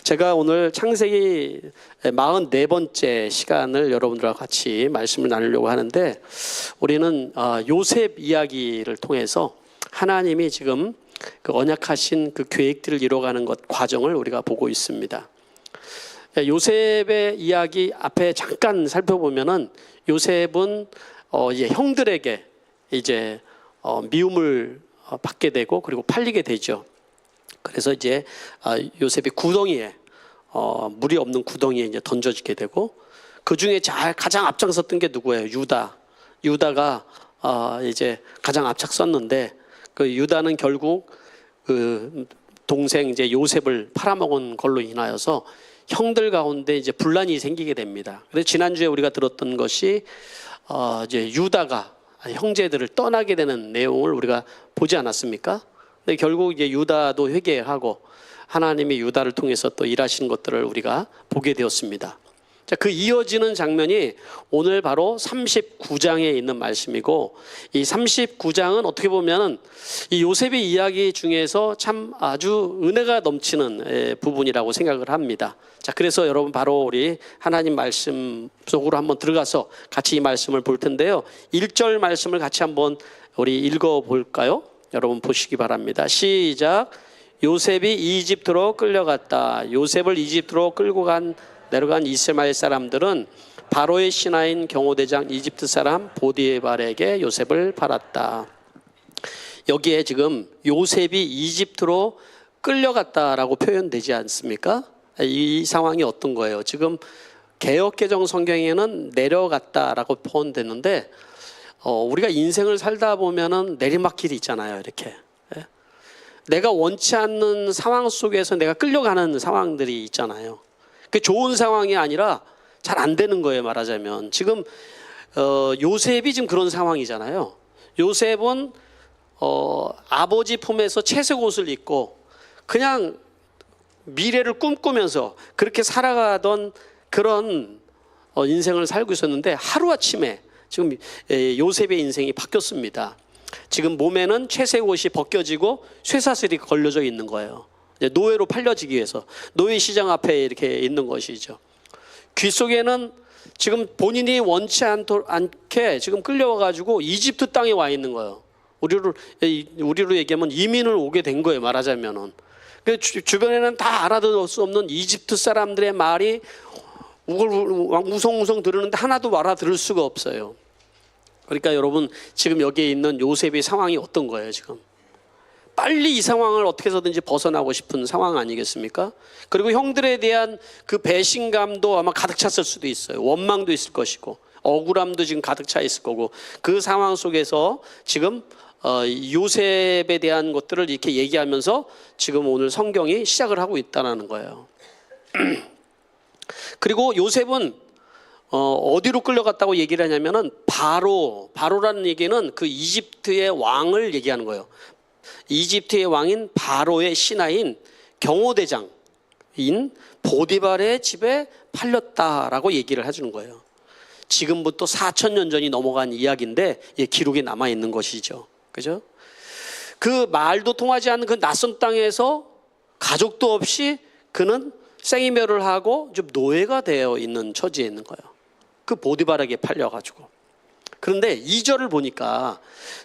제가 오늘 창세기 44번째 시간을 여러분들과 같이 말씀을 나누려고 하는데, 우리는 요셉 이야기를 통해서 하나님이 지금 그 언약하신 그 계획들을 이뤄가는 것 과정을 우리가 보고 있습니다. 요셉의 이야기 앞에 잠깐 살펴보면은, 요셉은 이제 형들에게 이제 미움을 받게 되고 그리고 팔리게 되죠. 그래서 이제 요셉이 구덩이에 물이 없는 구덩이에 이제 던져지게 되고, 그 중에 가장 앞장섰던 게 누구예요? 유다가 이제 가장 앞장섰는데, 그 유다는 결국 그 동생 이제 요셉을 팔아먹은 걸로 인하여서 형들 가운데 이제 분란이 생기게 됩니다. 그래서 지난주에 우리가 들었던 것이 이제 유다가 형제들을 떠나게 되는 내용을 우리가 보지 않았습니까? 근데 결국 이제 유다도 회개하고 하나님이 유다를 통해서 또 일하시는 것들을 우리가 보게 되었습니다. 자, 그 이어지는 장면이 오늘 바로 39장에 있는 말씀이고, 이 39장은 어떻게 보면 이 요셉의 이야기 중에서 참 아주 은혜가 넘치는 부분이라고 생각을 합니다. 자, 그래서 여러분 바로 우리 하나님 말씀 속으로 한번 들어가서 같이 이 말씀을 볼 텐데요. 1절 말씀을 같이 한번 우리 읽어 볼까요? 여러분 보시기 바랍니다. 시작. 요셉이 이집트로 끌려갔다. 요셉을 이집트로 끌고 내려간 이스마엘 사람들은 바로의 신하인 경호대장 이집트 사람 보디발에게 요셉을 팔았다. 여기에 지금 요셉이 이집트로 끌려갔다라고 표현되지 않습니까? 이 상황이 어떤 거예요? 지금 개역개정 성경에는 내려갔다라고 표현되는데, 우리가 인생을 살다 보면은 내리막길이 있잖아요. 이렇게 내가 원치 않는 상황 속에서 내가 끌려가는 상황들이 있잖아요. 그 좋은 상황이 아니라 잘 안 되는 거예요, 말하자면. 지금 요셉이 지금 그런 상황이잖아요. 요셉은 아버지 품에서 채색 옷을 입고 그냥 미래를 꿈꾸면서 그렇게 살아가던 그런 인생을 살고 있었는데, 하루아침에 지금 요셉의 인생이 바뀌었습니다. 지금 몸에는 채색 옷이 벗겨지고 쇠사슬이 걸려져 있는 거예요. 노예로 팔려지기 위해서 노예 시장 앞에 이렇게 있는 것이죠. 귀 속에는 지금 본인이 원치 않게 지금 끌려와가지고 이집트 땅에 와 있는 거예요. 우리로 얘기하면 이민을 오게 된 거예요, 말하자면은. 주변에는 다 알아들을 수 없는 이집트 사람들의 말이 우성우성 들으는데 하나도 알아들을 수가 없어요. 그러니까 여러분, 지금 여기에 있는 요셉의 상황이 어떤 거예요? 지금 빨리 이 상황을 어떻게 해서든지 벗어나고 싶은 상황 아니겠습니까? 그리고 형들에 대한 그 배신감도 아마 가득 찼을 수도 있어요. 원망도 있을 것이고 억울함도 지금 가득 차 있을 거고, 그 상황 속에서 지금 요셉에 대한 것들을 이렇게 얘기하면서 지금 오늘 성경이 시작을 하고 있다는 거예요. 그리고 요셉은 어디로 끌려갔다고 얘기를 하냐면은 바로라는 얘기는 그 이집트의 왕을 얘기하는 거예요. 이집트의 왕인 바로의 신하인 경호대장인 보디발의 집에 팔렸다라고 얘기를 해주는 거예요. 지금부터 4,000년 전이 넘어간 이야기인데 기록이 남아 있는 것이죠. 그죠? 그 말도 통하지 않는 그 낯선 땅에서 가족도 없이 그는 생이멸을 하고 좀 노예가 되어 있는 처지에 있는 거예요. 그 보디발에게 팔려가지고. 그런데 2절을 보니까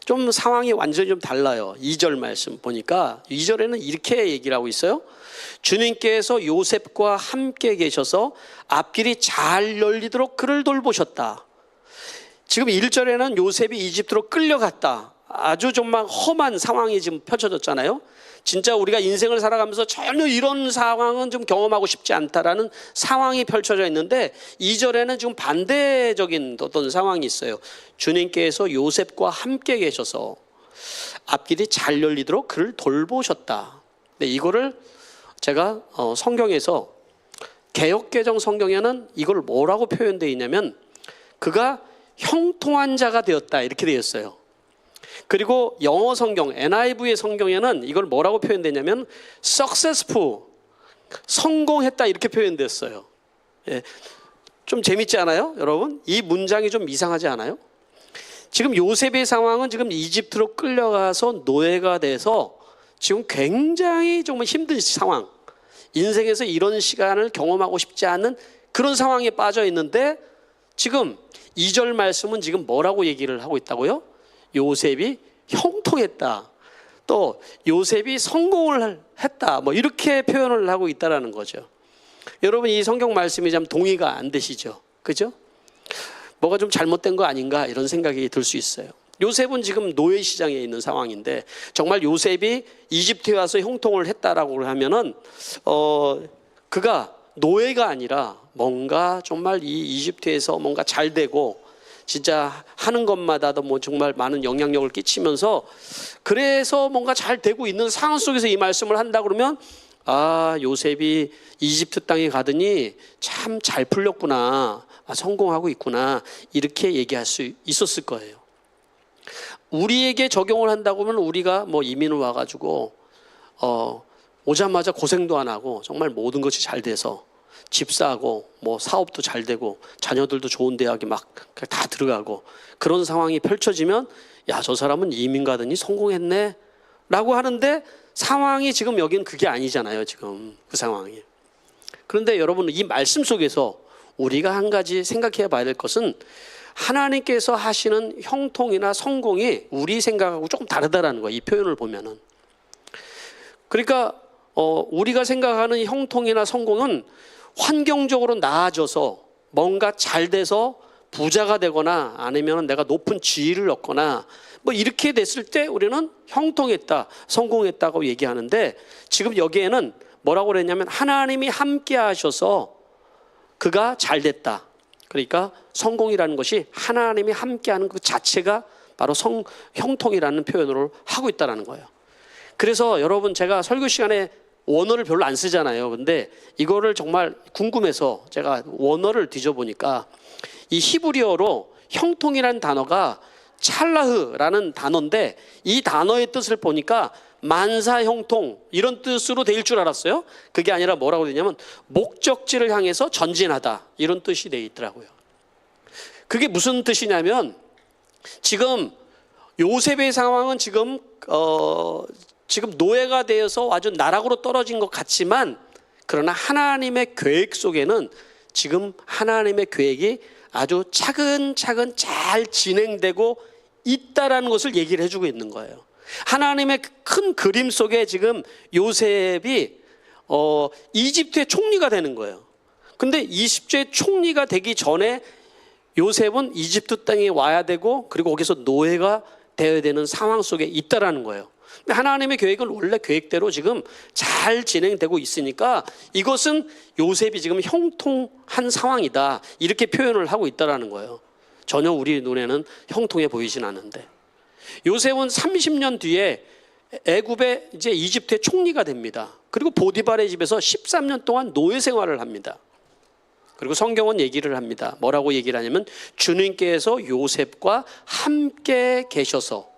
좀 상황이 완전히 좀 달라요. 2절 말씀 보니까 2절에는 이렇게 얘기를 하고 있어요. 주님께서 요셉과 함께 계셔서 앞길이 잘 열리도록 그를 돌보셨다. 지금 1절에는 요셉이 이집트로 끌려갔다. 아주 정말 험한 상황이 지금 펼쳐졌잖아요. 진짜 우리가 인생을 살아가면서 전혀 이런 상황은 좀 경험하고 싶지 않다라는 상황이 펼쳐져 있는데, 2절에는 지금 반대적인 어떤 상황이 있어요. 주님께서 요셉과 함께 계셔서 앞길이 잘 열리도록 그를 돌보셨다. 근데 이거를 제가 성경에서 개역개정 성경에는 이걸 뭐라고 표현되어 있냐면, 그가 형통한 자가 되었다 이렇게 되어 있어요. 그리고 영어 성경 NIV의 성경에는 이걸 뭐라고 표현되냐면 successful, 성공했다 이렇게 표현됐어요. 좀 재밌지 않아요? 여러분, 이 문장이 좀 이상하지 않아요? 지금 요셉의 상황은 지금 이집트로 끌려가서 노예가 돼서 지금 굉장히 정말 힘든 상황, 인생에서 이런 시간을 경험하고 싶지 않은 그런 상황에 빠져 있는데 지금 2절 말씀은 지금 뭐라고 얘기를 하고 있다고요? 요셉이 형통했다. 또 요셉이 성공을 했다. 뭐 이렇게 표현을 하고 있다라는 거죠. 여러분 이 성경 말씀이 좀 동의가 안 되시죠? 그죠? 뭐가 좀 잘못된 거 아닌가 이런 생각이 들 수 있어요. 요셉은 지금 노예 시장에 있는 상황인데 정말 요셉이 이집트에 와서 형통을 했다라고 하면은 그가 노예가 아니라 뭔가 정말 이 이집트에서 뭔가 잘 되고 진짜 하는 것마다도 뭐 정말 많은 영향력을 끼치면서 그래서 뭔가 잘 되고 있는 상황 속에서 이 말씀을 한다 그러면 아 요셉이 이집트 땅에 가더니 참 잘 풀렸구나, 성공하고 있구나 이렇게 얘기할 수 있었을 거예요. 우리에게 적용을 한다고 하면 우리가 뭐 이민을 와가지고 오자마자 고생도 안 하고 정말 모든 것이 잘 돼서 집 사고 뭐 사업도 잘 되고 자녀들도 좋은 대학에 막 다 들어가고 그런 상황이 펼쳐지면 야, 저 사람은 이민 가더니 성공했네 라고 하는데 상황이 지금 여기는 그게 아니잖아요. 지금 그 상황이. 그런데 여러분 이 말씀 속에서 우리가 한 가지 생각해 봐야 될 것은 하나님께서 하시는 형통이나 성공이 우리 생각하고 조금 다르다라는 거예요. 이 표현을 보면은. 그러니까 우리가 생각하는 형통이나 성공은 환경적으로 나아져서 뭔가 잘 돼서 부자가 되거나 아니면 내가 높은 지위를 얻거나 뭐 이렇게 됐을 때 우리는 형통했다, 성공했다고 얘기하는데 지금 여기에는 뭐라고 그랬냐면 하나님이 함께 하셔서 그가 잘 됐다. 그러니까 성공이라는 것이 하나님이 함께하는 그 자체가 바로 형통이라는 표현으로 하고 있다는 거예요. 그래서 여러분 제가 설교 시간에 원어를 별로 안 쓰잖아요. 근데 이거를 정말 궁금해서 제가 원어를 뒤져보니까 이 히브리어로 형통이라는 단어가 찰라흐라는 단어인데 이 단어의 뜻을 보니까 만사형통 이런 뜻으로 될 줄 알았어요. 그게 아니라 뭐라고 되냐면 목적지를 향해서 전진하다 이런 뜻이 되어 있더라고요. 그게 무슨 뜻이냐면 지금 요셉의 상황은 지금 노예가 되어서 아주 나락으로 떨어진 것 같지만 그러나 하나님의 계획 속에는 지금 하나님의 계획이 아주 차근차근 잘 진행되고 있다라는 것을 얘기를 해주고 있는 거예요. 하나님의 큰 그림 속에 지금 요셉이 이집트의 총리가 되는 거예요. 근데 이집트의 총리가 되기 전에 요셉은 이집트 땅에 와야 되고 그리고 거기서 노예가 되어야 되는 상황 속에 있다라는 거예요. 하나님의 계획은 원래 계획대로 지금 잘 진행되고 있으니까 이것은 요셉이 지금 형통한 상황이다 이렇게 표현을 하고 있다라는 거예요. 전혀 우리 눈에는 형통해 보이진 않는데 요셉은 30년 뒤에 애굽의 이제 이집트의 총리가 됩니다. 그리고 보디발의 집에서 13년 동안 노예 생활을 합니다. 그리고 성경은 얘기를 합니다. 뭐라고 얘기를 하냐면 주님께서 요셉과 함께 계셔서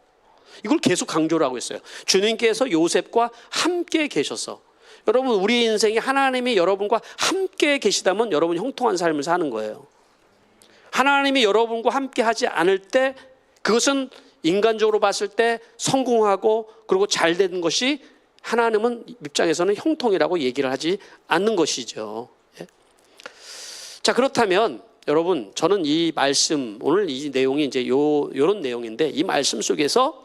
이걸 계속 강조를 하고 있어요. 주님께서 요셉과 함께 계셔서 여러분 우리 인생이 하나님이 여러분과 함께 계시다면 여러분 형통한 삶을 사는 거예요. 하나님이 여러분과 함께 하지 않을 때 그것은 인간적으로 봤을 때 성공하고 그리고 잘 되는 것이 하나님은 입장에서는 형통이라고 얘기를 하지 않는 것이죠. 자, 그렇다면 여러분 저는 이 말씀 오늘 이 내용이 이제 요런 내용인데 이 말씀 속에서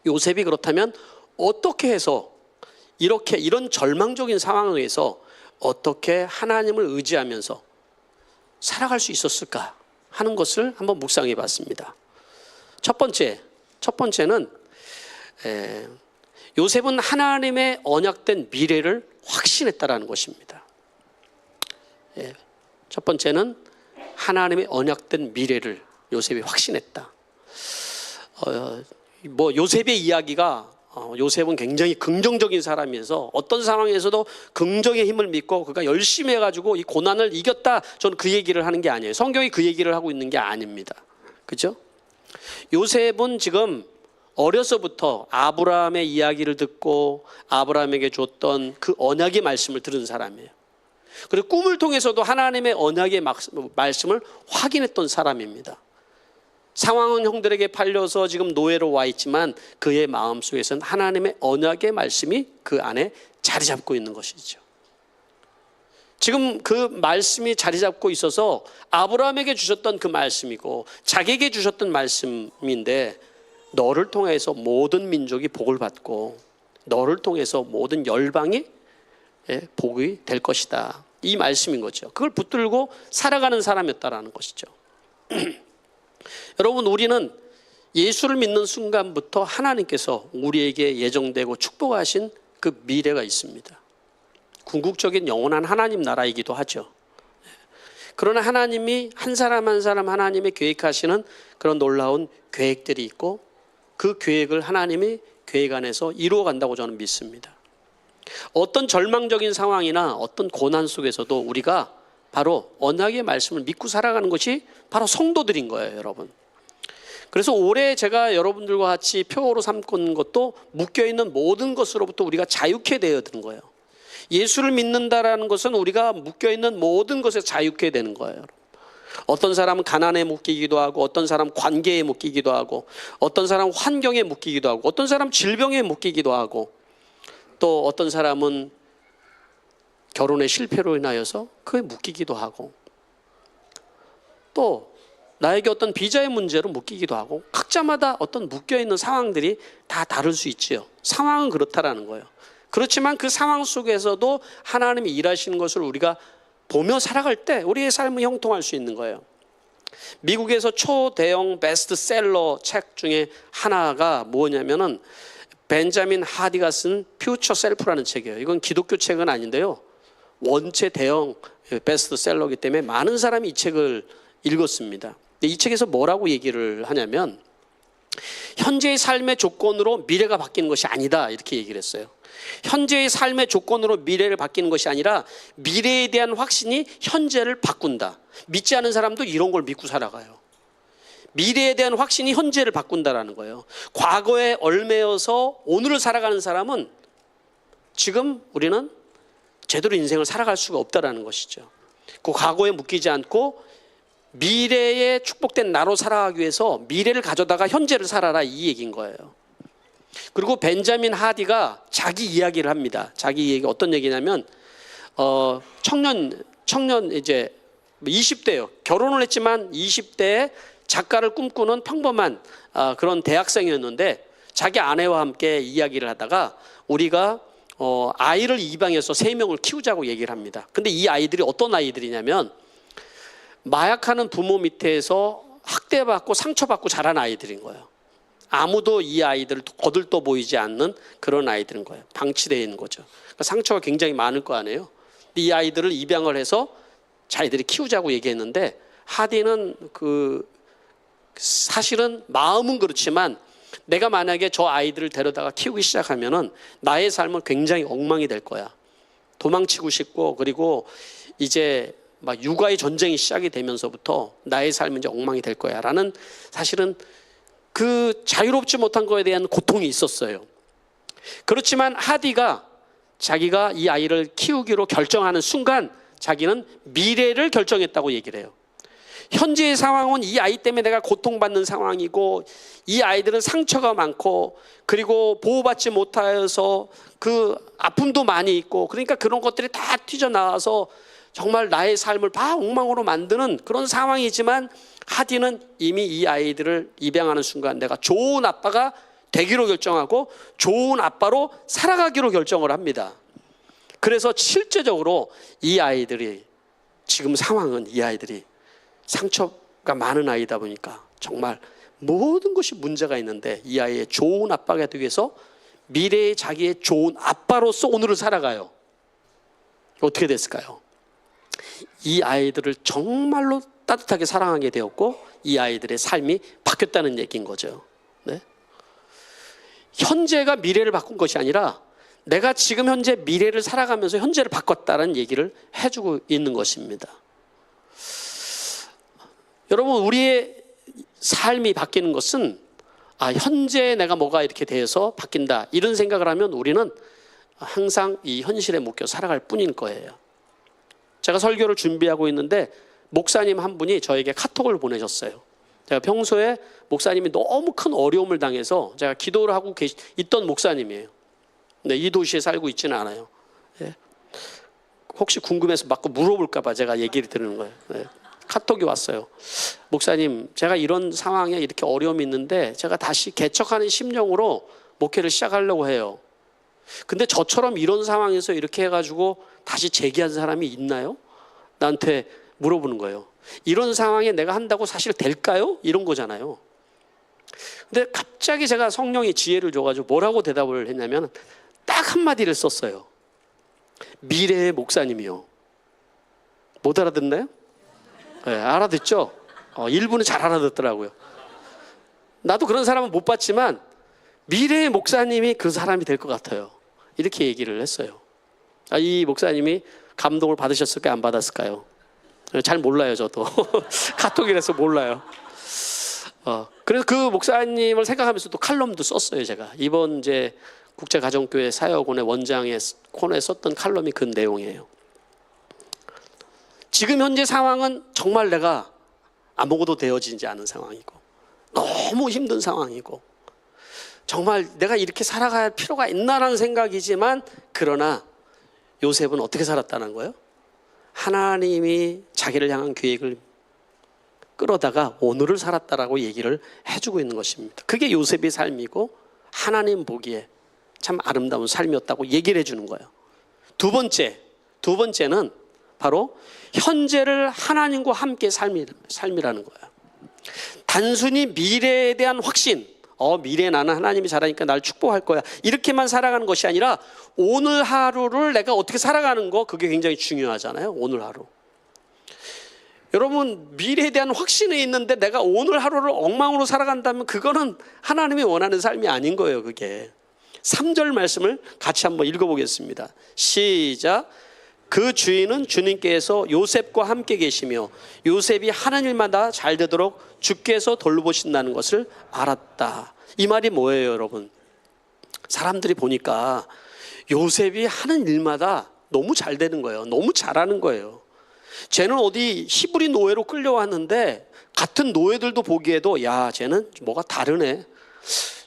요셉이 그렇다면 어떻게 해서 이런 절망적인 상황에서 어떻게 하나님을 의지하면서 살아갈 수 있었을까 하는 것을 한번 묵상해 봤습니다. 첫 번째는 요셉은 하나님의 언약된 미래를 확신했다라는 것입니다. 첫 번째는 하나님의 언약된 미래를 요셉이 확신했다. 뭐 요셉의 이야기가 요셉은 굉장히 긍정적인 사람이어서 어떤 상황에서도 긍정의 힘을 믿고 그가 열심히 해가지고 이 고난을 이겼다. 저는 그 얘기를 하는 게 아니에요. 성경이 그 얘기를 하고 있는 게 아닙니다. 그렇죠? 요셉은 지금 어려서부터 아브라함의 이야기를 듣고 아브라함에게 줬던 그 언약의 말씀을 들은 사람이에요. 그리고 꿈을 통해서도 하나님의 언약의 말씀을 확인했던 사람입니다. 상황은 형들에게 팔려서 지금 노예로 와 있지만 그의 마음속에서는 하나님의 언약의 말씀이 그 안에 자리 잡고 있는 것이죠. 지금 그 말씀이 자리 잡고 있어서 아브라함에게 주셨던 그 말씀이고 자기에게 주셨던 말씀인데, 너를 통해서 모든 민족이 복을 받고 너를 통해서 모든 열방이 복이 될 것이다, 이 말씀인 거죠. 그걸 붙들고 살아가는 사람이었다라는 것이죠. 여러분, 우리는 예수를 믿는 순간부터 하나님께서 우리에게 예정되고 축복하신 그 미래가 있습니다. 궁극적인 영원한 하나님 나라이기도 하죠. 그러나 하나님이 한 사람 한 사람 하나님이 계획하시는 그런 놀라운 계획들이 있고, 그 계획을 하나님이 계획 안에서 이루어 간다고 저는 믿습니다. 어떤 절망적인 상황이나 어떤 고난 속에서도 우리가 바로 언약의 말씀을 믿고 살아가는 것이 바로 성도들인 거예요, 여러분. 그래서 올해 제가 여러분들과 같이 표어로 삼는 것도 묶여있는 모든 것으로부터 우리가 자유케 되어야 되는 거예요. 예수를 믿는다라는 것은 우리가 묶여있는 모든 것에 자유케 되는 거예요. 어떤 사람은 가난에 묶이기도 하고, 어떤 사람은 관계에 묶이기도 하고, 어떤 사람은 환경에 묶이기도 하고, 어떤 사람은 질병에 묶이기도 하고, 또 어떤 사람은 결혼의 실패로 인하여서 그에 묶이기도 하고, 또 나에게 어떤 비자의 문제로 묶이기도 하고, 각자마다 어떤 묶여있는 상황들이 다 다를 수 있지요. 상황은 그렇다라는 거예요. 그렇지만 그 상황 속에서도 하나님이 일하시는 것을 우리가 보며 살아갈 때 우리의 삶은 형통할 수 있는 거예요. 미국에서 초대형 베스트셀러 책 중에 하나가 뭐냐면은 벤자민 하디가 쓴 퓨처 셀프라는 책이에요. 이건 기독교 책은 아닌데요, 원체 대형 베스트셀러이기 때문에 많은 사람이 이 책을 읽었습니다. 이 책에서 뭐라고 얘기를 하냐면, 현재의 삶의 조건으로 미래가 바뀌는 것이 아니다, 이렇게 얘기를 했어요. 현재의 삶의 조건으로 미래를 바뀌는 것이 아니라 미래에 대한 확신이 현재를 바꾼다. 믿지 않은 사람도 이런 걸 믿고 살아가요. 미래에 대한 확신이 현재를 바꾼다라는 거예요. 과거에 얽매여서 오늘을 살아가는 사람은 지금 우리는 제대로 인생을 살아갈 수가 없다라는 것이죠. 그 과거에 묶이지 않고 미래에 축복된 나로 살아가기 위해서 미래를 가져다가 현재를 살아라, 이 얘기인 거예요. 그리고 벤자민 하디가 자기 이야기를 합니다. 자기 얘기 어떤 얘기냐면, 청년 이제 20대예요. 결혼을 했지만 20대에 작가를 꿈꾸는 평범한 그런 대학생이었는데, 자기 아내와 함께 이야기를 하다가 우리가 아이를 입양해서 3명을 키우자고 얘기를 합니다. 근데 이 아이들이 어떤 아이들이냐면, 마약하는 부모 밑에서 학대받고 상처받고 자란 아이들인 거예요. 아무도 이 아이들을 거들떠 보이지 않는 그런 아이들인 거예요. 방치되어 있는 거죠. 그러니까 상처가 굉장히 많을 거 아니에요. 이 아이들을 입양을 해서 자기들이 키우자고 얘기했는데, 하디는 사실은 마음은 그렇지만 내가 만약에 저 아이들을 데려다가 키우기 시작하면은 나의 삶은 굉장히 엉망이 될 거야. 도망치고 싶고, 그리고 이제 막 육아의 전쟁이 시작이 되면서부터 나의 삶은 이제 엉망이 될 거야 라는, 사실은 그 자유롭지 못한 거에 대한 고통이 있었어요. 그렇지만 하디가 자기가 이 아이를 키우기로 결정하는 순간 자기는 미래를 결정했다고 얘기를 해요. 현재의 상황은 이 아이 때문에 내가 고통받는 상황이고, 이 아이들은 상처가 많고, 그리고 보호받지 못하여서 그 아픔도 많이 있고, 그러니까 그런 것들이 다 튀어나와서 정말 나의 삶을 다 엉망으로 만드는 그런 상황이지만, 하디는 이미 이 아이들을 입양하는 순간 내가 좋은 아빠가 되기로 결정하고 좋은 아빠로 살아가기로 결정을 합니다. 그래서 실제적으로 이 아이들이, 지금 상황은 이 아이들이 상처가 많은 아이다 보니까 정말 모든 것이 문제가 있는데, 이 아이의 좋은 아빠가 되기 위해서 미래의 자기의 좋은 아빠로서 오늘을 살아가요. 어떻게 됐을까요? 이 아이들을 정말로 따뜻하게 사랑하게 되었고, 이 아이들의 삶이 바뀌었다는 얘기인 거죠. 네? 현재가 미래를 바꾼 것이 아니라 내가 지금 현재 미래를 살아가면서 현재를 바꿨다는 얘기를 해주고 있는 것입니다. 여러분, 우리의 삶이 바뀌는 것은 현재 내가 뭐가 이렇게 돼서 바뀐다, 이런 생각을 하면 우리는 항상 이 현실에 묶여 살아갈 뿐인 거예요. 제가 설교를 준비하고 있는데 목사님 한 분이 저에게 카톡을 보내셨어요. 제가 평소에 목사님이 너무 큰 어려움을 당해서 제가 기도를 하고 있던 목사님이에요. 근데 이 도시에 살고 있지는 않아요. 예. 혹시 궁금해서 막 물어볼까 봐 제가 얘기를 드리는 거예요. 네. 카톡이 왔어요. 목사님, 제가 이런 상황에 이렇게 어려움이 있는데 제가 다시 개척하는 심령으로 목회를 시작하려고 해요. 근데 저처럼 이런 상황에서 이렇게 해가지고 다시 재기한 사람이 있나요? 나한테 물어보는 거예요. 이런 상황에 내가 한다고 사실 될까요? 이런 거잖아요. 근데 갑자기 제가 성령의 지혜를 줘가지고 뭐라고 대답을 했냐면 딱 한마디를 썼어요. 미래의 목사님이요. 못 알아듣나요? 네, 알아듣죠? 일부는 잘 알아듣더라고요. 나도 그런 사람은 못 봤지만 미래의 목사님이 그 사람이 될 것 같아요. 이렇게 얘기를 했어요. 이 목사님이 감동을 받으셨을까요? 안 받았을까요? 잘 몰라요, 저도. 카톡이라서 몰라요. 그래서 그 목사님을 생각하면서 또 칼럼도 썼어요, 제가. 이번 이제 국제가정교회 사역원의 원장의 코너에 썼던 칼럼이 그 내용이에요. 지금 현재 상황은 정말 내가 아무것도 되어지지 않은 상황이고 너무 힘든 상황이고 정말 내가 이렇게 살아갈 필요가 있나라는 생각이지만 그러나 요셉은 어떻게 살았다는 거예요? 하나님이 자기를 향한 계획을 끌어다가 오늘을 살았다라고 얘기를 해주고 있는 것입니다. 그게 요셉의 삶이고 하나님 보기에 참 아름다운 삶이었다고 얘기를 해주는 거예요. 두 번째는 바로 현재를 하나님과 함께 삶이라는 거예요. 단순히 미래에 대한 확신, 미래에 나는 하나님이 잘하니까 날 축복할 거야, 이렇게만 살아가는 것이 아니라 오늘 하루를 내가 어떻게 살아가는 거, 그게 굉장히 중요하잖아요. 오늘 하루. 여러분, 미래에 대한 확신이 있는데 내가 오늘 하루를 엉망으로 살아간다면 그거는 하나님이 원하는 삶이 아닌 거예요. 그게 3절 말씀을 같이 한번 읽어보겠습니다. 시작. 그 주인은 주님께서 요셉과 함께 계시며 요셉이 하는 일마다 잘 되도록 주께서 돌보신다는 것을 알았다. 이 말이 뭐예요, 여러분? 사람들이 보니까 요셉이 하는 일마다 너무 잘 되는 거예요. 너무 잘하는 거예요. 쟤는 어디 히브리 노예로 끌려왔는데 같은 노예들도 보기에도 야, 쟤는 뭐가 다르네,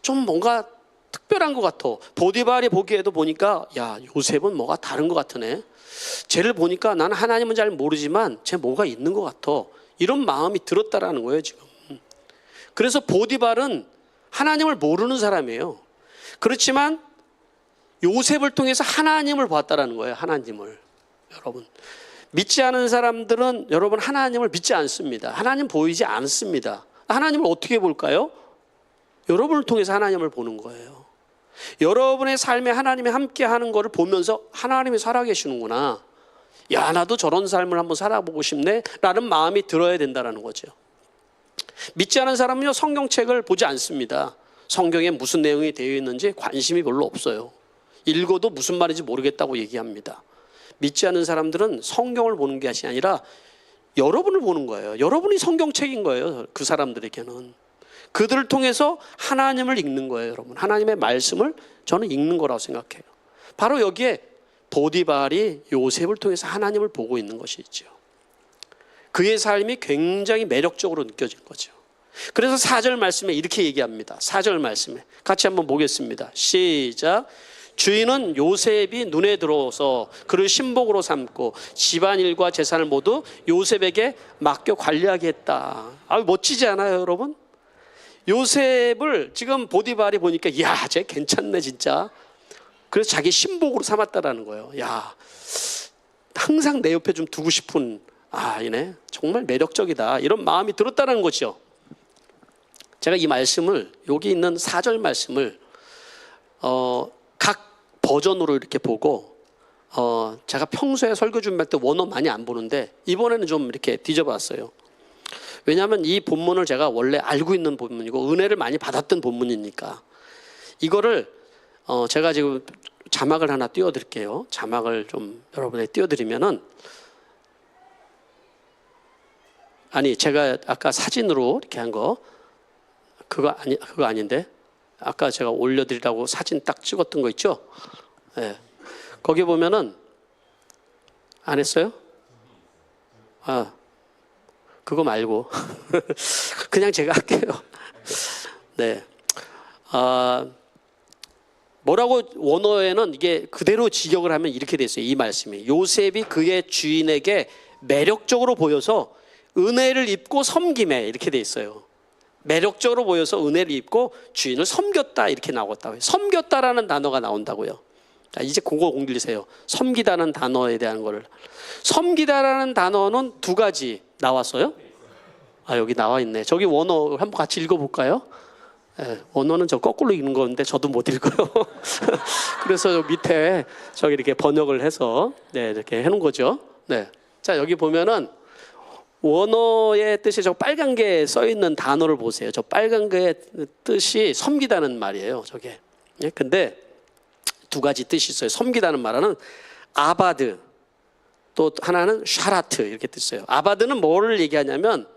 좀 뭔가 특별한 것 같아. 보디발이 보기에도 보니까 야, 요셉은 뭐가 다른 것 같으네. 쟤를 보니까 나는 하나님은 잘 모르지만 쟤 뭐가 있는 것 같아. 이런 마음이 들었다라는 거예요, 지금. 그래서 보디발은 하나님을 모르는 사람이에요. 그렇지만 요셉을 통해서 하나님을 봤다라는 거예요. 하나님을. 여러분, 믿지 않은 사람들은 여러분 하나님을 믿지 않습니다. 하나님 보이지 않습니다. 하나님을 어떻게 볼까요? 여러분을 통해서 하나님을 보는 거예요. 여러분의 삶에 하나님이 함께 하는 것을 보면서 하나님이 살아계시는구나, 야, 나도 저런 삶을 한번 살아보고 싶네 라는 마음이 들어야 된다는 거죠. 믿지 않은 사람은요, 성경책을 보지 않습니다. 성경에 무슨 내용이 되어 있는지 관심이 별로 없어요. 읽어도 무슨 말인지 모르겠다고 얘기합니다. 믿지 않는 사람들은 성경을 보는 것이 아니라 여러분을 보는 거예요. 여러분이 성경책인 거예요. 그 사람들에게는. 그들을 통해서 하나님을 읽는 거예요, 여러분. 하나님의 말씀을 저는 읽는 거라고 생각해요. 바로 여기에 보디발이 요셉을 통해서 하나님을 보고 있는 것이죠. 그의 삶이 굉장히 매력적으로 느껴진 거죠. 그래서 4절 말씀에 이렇게 얘기합니다. 4절 말씀에 같이 한번 보겠습니다. 시작. 주인은 요셉이 눈에 들어서 그를 신복으로 삼고 집안일과 재산을 모두 요셉에게 맡겨 관리하게 했다. 멋지지 않아요, 여러분? 요셉을 지금 보디발이 보니까 야, 쟤 괜찮네 진짜. 그래서 자기 신복으로 삼았다라는 거예요. 야, 항상 내 옆에 좀 두고 싶은, 얘네 정말 매력적이다, 이런 마음이 들었다는 거죠. 제가 이 말씀을, 여기 있는 4절 말씀을 각 버전으로 이렇게 보고 제가 평소에 설교 준비할 때 원어 많이 안 보는데 이번에는 좀 이렇게 뒤져봤어요. 왜냐하면 이 본문을 제가 원래 알고 있는 본문이고 은혜를 많이 받았던 본문이니까. 이거를 제가 지금 자막을 하나 띄워드릴게요. 자막을 좀 여러분에 띄워드리면은, 제가 아까 사진으로 이렇게 한 거 그거 아닌데, 아까 제가 올려드리라고 사진 딱 찍었던 거 있죠? 네. 거기 보면은 안 했어요? 그거 말고 그냥 제가 할게요. 네. 뭐라고 원어에는 이게 그대로 직역을 하면 이렇게 돼 있어요. 이 말씀이 요셉이 그의 주인에게 매력적으로 보여서 은혜를 입고 섬김에 이렇게 돼 있어요. 매력적으로 보여서 은혜를 입고 주인을 섬겼다 이렇게 나왔다고요. 섬겼다라는 단어가 나온다고요. 자, 이제 그거 공들이세요. 섬기다는 단어에 대한 거를. 섬기다라는 단어는 두 가지 나왔어요. 아, 여기 나와 있네. 저기 원어 한번 같이 읽어볼까요? 네, 원어는 저 거꾸로 읽는 건데 저도 못 읽어요. 그래서 밑에 저기 이렇게 번역을 해서 네, 이렇게 해놓은 거죠. 네. 자, 여기 보면은 원어의 뜻이 저 빨간 게 써 있는 단어를 보세요. 저 빨간 게 뜻이 섬기다는 말이에요. 저게. 예, 근데 두 가지 뜻이 있어요. 섬기다는 말은 아바드, 또 하나는 샤라트 이렇게 뜻이에요. 아바드는 뭐를 얘기하냐면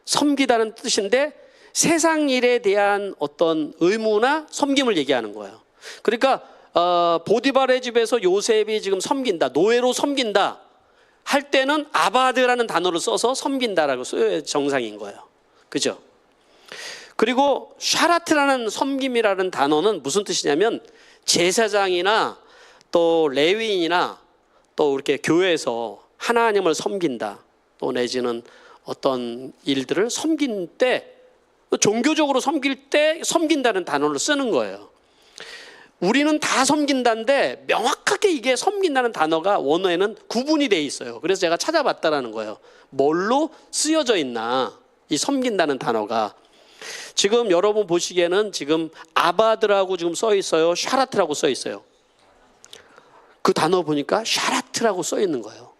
섬기다는 뜻인데 세상 일에 대한 어떤 의무나 섬김을 얘기하는 거예요. 그러니까 보디발의 집에서 요셉이 지금 섬긴다, 노예로 섬긴다 할 때는 아바드라는 단어를 써서 섬긴다라고 써야 정상인 거예요. 그죠? 그리고 샤라트라는 섬김이라는 단어는 무슨 뜻이냐면 제사장이나 또 레위인이나 또 이렇게 교회에서 하나님을 섬긴다, 또 내지는 어떤 일들을 섬긴 때, 종교적으로 섬길 때 섬긴다는 단어를 쓰는 거예요. 우리는 다 섬긴다는데 명확하게 이게 섬긴다는 단어가 원어에는 구분이 돼 있어요. 그래서 제가 찾아봤다라는 거예요. 뭘로 쓰여져 있나, 이 섬긴다는 단어가. 지금 여러분 보시기에는 지금 아바드라고 지금 써 있어요, 샤라트라고 써 있어요. 그 단어 보니까 샤라트라고 써 있는 거예요.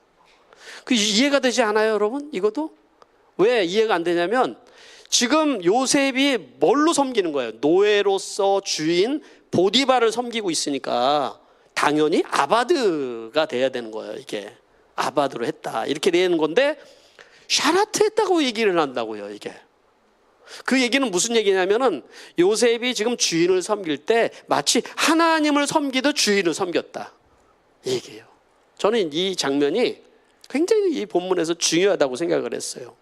그 이해가 되지 않아요, 여러분? 이것도? 왜 이해가 안 되냐면 지금 요셉이 뭘로 섬기는 거예요? 노예로서 주인 보디발을 섬기고 있으니까 당연히 아바드가 돼야 되는 거예요. 이게 아바드로 했다 이렇게 되는 건데 샤라트 했다고 얘기를 한다고요. 이게 그 얘기는 무슨 얘기냐면은 요셉이 지금 주인을 섬길 때 마치 하나님을 섬기듯 주인을 섬겼다 이 얘기예요. 저는 이 장면이 굉장히 이 본문에서 중요하다고 생각을 했어요.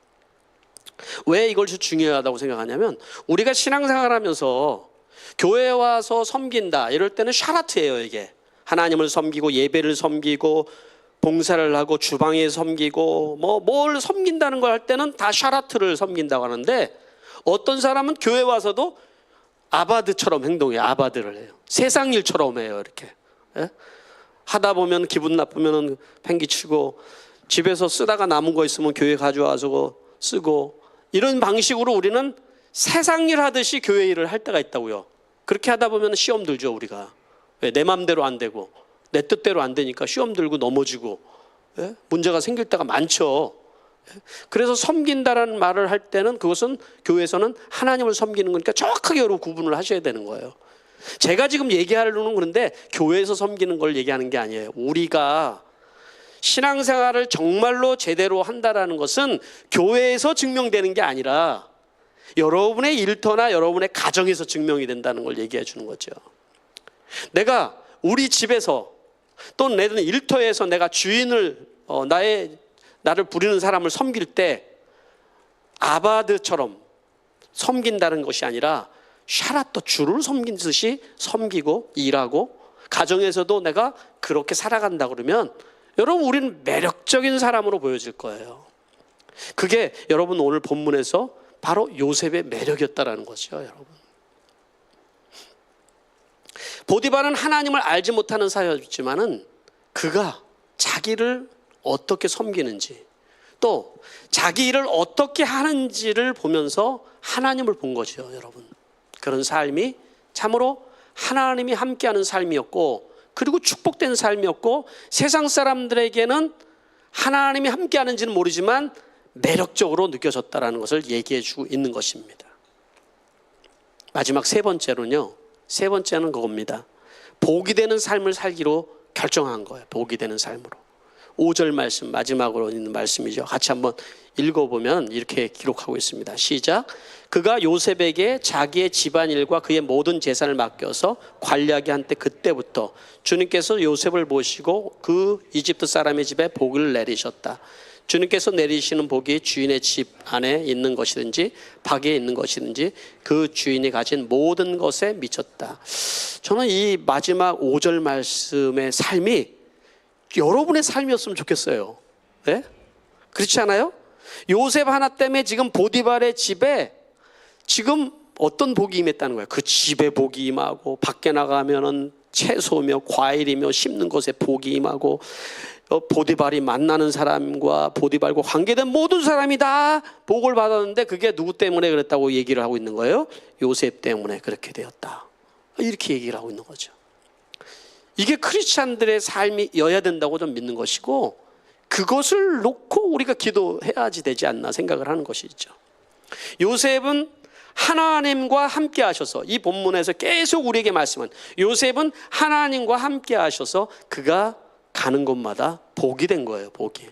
왜 이걸 중요하다고 생각하냐면 우리가 신앙생활 하면서 교회에 와서 섬긴다 이럴 때는 샤라트예요. 이게 하나님을 섬기고 예배를 섬기고 봉사를 하고 주방에 섬기고 뭘 섬긴다는 걸 할 때는 다 샤라트를 섬긴다고 하는데 어떤 사람은 교회 와서도 아바드처럼 행동해요. 아바드를 해요. 세상 일처럼 해요. 이렇게 하다 보면 기분 나쁘면 팽기치고 집에서 쓰다가 남은 거 있으면 교회 가져와서 쓰고 이런 방식으로 우리는 세상 일 하듯이 교회 일을 할 때가 있다고요. 그렇게 하다 보면 시험 들죠. 우리가 왜? 내 맘대로 안 되고 내 뜻대로 안 되니까 시험 들고 넘어지고 문제가 생길 때가 많죠. 그래서 섬긴다라는 말을 할 때는 그것은 교회에서는 하나님을 섬기는 거니까 정확하게 여러분 구분을 하셔야 되는 거예요. 제가 지금 얘기하려는 그런데 교회에서 섬기는 걸 얘기하는 게 아니에요. 우리가 신앙생활을 정말로 제대로 한다라는 것은 교회에서 증명되는 게 아니라 여러분의 일터나 여러분의 가정에서 증명이 된다는 걸 얘기해 주는 거죠. 내가 우리 집에서 또는 내 일터에서 내가 주인을 나를 부리는 사람을 섬길 때 아바드처럼 섬긴다는 것이 아니라 샤라또 주를 섬기듯이 섬기고 일하고 가정에서도 내가 그렇게 살아간다 그러면 여러분 우리는 매력적인 사람으로 보여질 거예요. 그게 여러분 오늘 본문에서 바로 요셉의 매력이었다라는 거죠. 여러분 보디발은 하나님을 알지 못하는 사람이었지만은 그가 자기를 어떻게 섬기는지 또 자기 일을 어떻게 하는지를 보면서 하나님을 본 거죠. 여러분 그런 삶이 참으로 하나님이 함께하는 삶이었고 그리고 축복된 삶이었고 세상 사람들에게는 하나님이 함께하는지는 모르지만 매력적으로 느껴졌다는 것을 얘기해 주고 있는 것입니다. 마지막 세 번째로는요. 세 번째는 그겁니다. 복이 되는 삶을 살기로 결정한 거예요. 복이 되는 삶으로. 5절 말씀 마지막으로 있는 말씀이죠. 같이 한번 읽어보면 이렇게 기록하고 있습니다. 시작. 그가 요셉에게 자기의 집안일과 그의 모든 재산을 맡겨서 관리하게 한 때 그때부터 주님께서 요셉을 모시고 그 이집트 사람의 집에 복을 내리셨다. 주님께서 내리시는 복이 주인의 집 안에 있는 것이든지 밖에 있는 것이든지 그 주인이 가진 모든 것에 미쳤다. 저는 이 마지막 5절 말씀의 삶이 여러분의 삶이었으면 좋겠어요. 네? 그렇지 않아요? 요셉 하나 때문에 지금 보디발의 집에 지금 어떤 복이 임했다는 거예요. 그 집에 복이 임하고 밖에 나가면은 채소며 과일이며 심는 것에 복이 임하고 보디발이 만나는 사람과 보디발과 관계된 모든 사람이 다 복을 받았는데 그게 누구 때문에 그랬다고 얘기를 하고 있는 거예요? 요셉 때문에 그렇게 되었다. 이렇게 얘기를 하고 있는 거죠. 이게 크리스찬들의 삶이어야 된다고 좀 믿는 것이고 그것을 놓고 우리가 기도해야지 되지 않나 생각을 하는 것이죠. 요셉은 하나님과 함께 하셔서 이 본문에서 계속 우리에게 말씀한 요셉은 하나님과 함께 하셔서 그가 가는 곳마다 복이 된 거예요. 복이.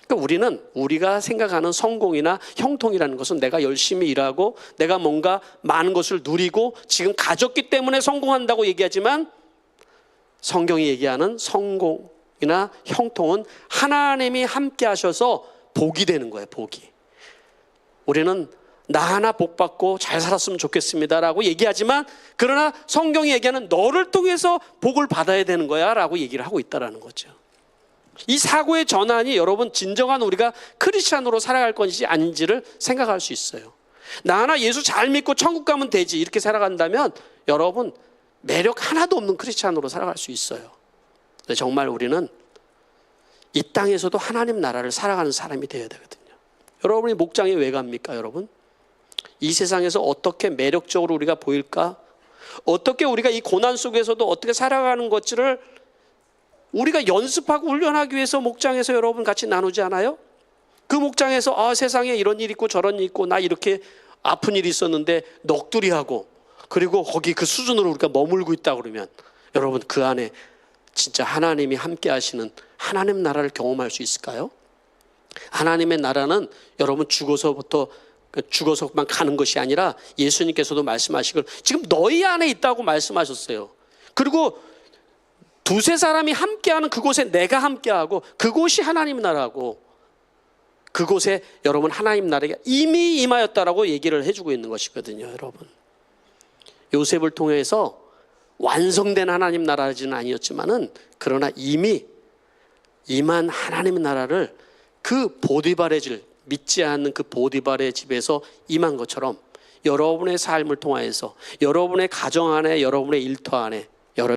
그러니까 우리가 생각하는 성공이나 형통이라는 것은 내가 열심히 일하고 내가 뭔가 많은 것을 누리고 지금 가졌기 때문에 성공한다고 얘기하지만 성경이 얘기하는 성공이나 형통은 하나님이 함께 하셔서 복이 되는 거예요. 복이. 우리는 나 하나 복 받고 잘 살았으면 좋겠습니다라고 얘기하지만 그러나 성경이 얘기하는 너를 통해서 복을 받아야 되는 거야 라고 얘기를 하고 있다는 거죠. 이 사고의 전환이 여러분 진정한 우리가 크리스찬으로 살아갈 건지 아닌지를 생각할 수 있어요. 나 하나 예수 잘 믿고 천국 가면 되지 이렇게 살아간다면 여러분 매력 하나도 없는 크리스찬으로 살아갈 수 있어요. 정말 우리는 이 땅에서도 하나님 나라를 살아가는 사람이 되어야 되거든요. 여러분이 목장에 왜 갑니까 여러분? 이 세상에서 어떻게 매력적으로 우리가 보일까? 어떻게 우리가 이 고난 속에서도 어떻게 살아가는 것을 우리가 연습하고 훈련하기 위해서 목장에서 여러분 같이 나누지 않아요? 그 목장에서 세상에 이런 일 있고 저런 일 있고 나 이렇게 아픈 일이 있었는데 넋두리 하고 그리고 거기 그 수준으로 우리가 머물고 있다 그러면 여러분 그 안에 진짜 하나님이 함께 하시는 하나님 나라를 경험할 수 있을까요? 하나님의 나라는 여러분 죽어서만 가는 것이 아니라 예수님께서도 말씀하시길 지금 너희 안에 있다고 말씀하셨어요. 그리고 두세 사람이 함께하는 그곳에 내가 함께하고 그곳이 하나님 나라고 그곳에 여러분 하나님 나라가 이미 임하였다라고 얘기를 해주고 있는 것이거든요. 여러분 요셉을 통해서 완성된 하나님 나라는 아니었지만은 그러나 이미 임한 하나님 나라를 그 보디발의 집 믿지 않는 그 보디발의 집에서 임한 것처럼 여러분의 삶을 통하여서 여러분의 가정 안에 여러분의 일터 안에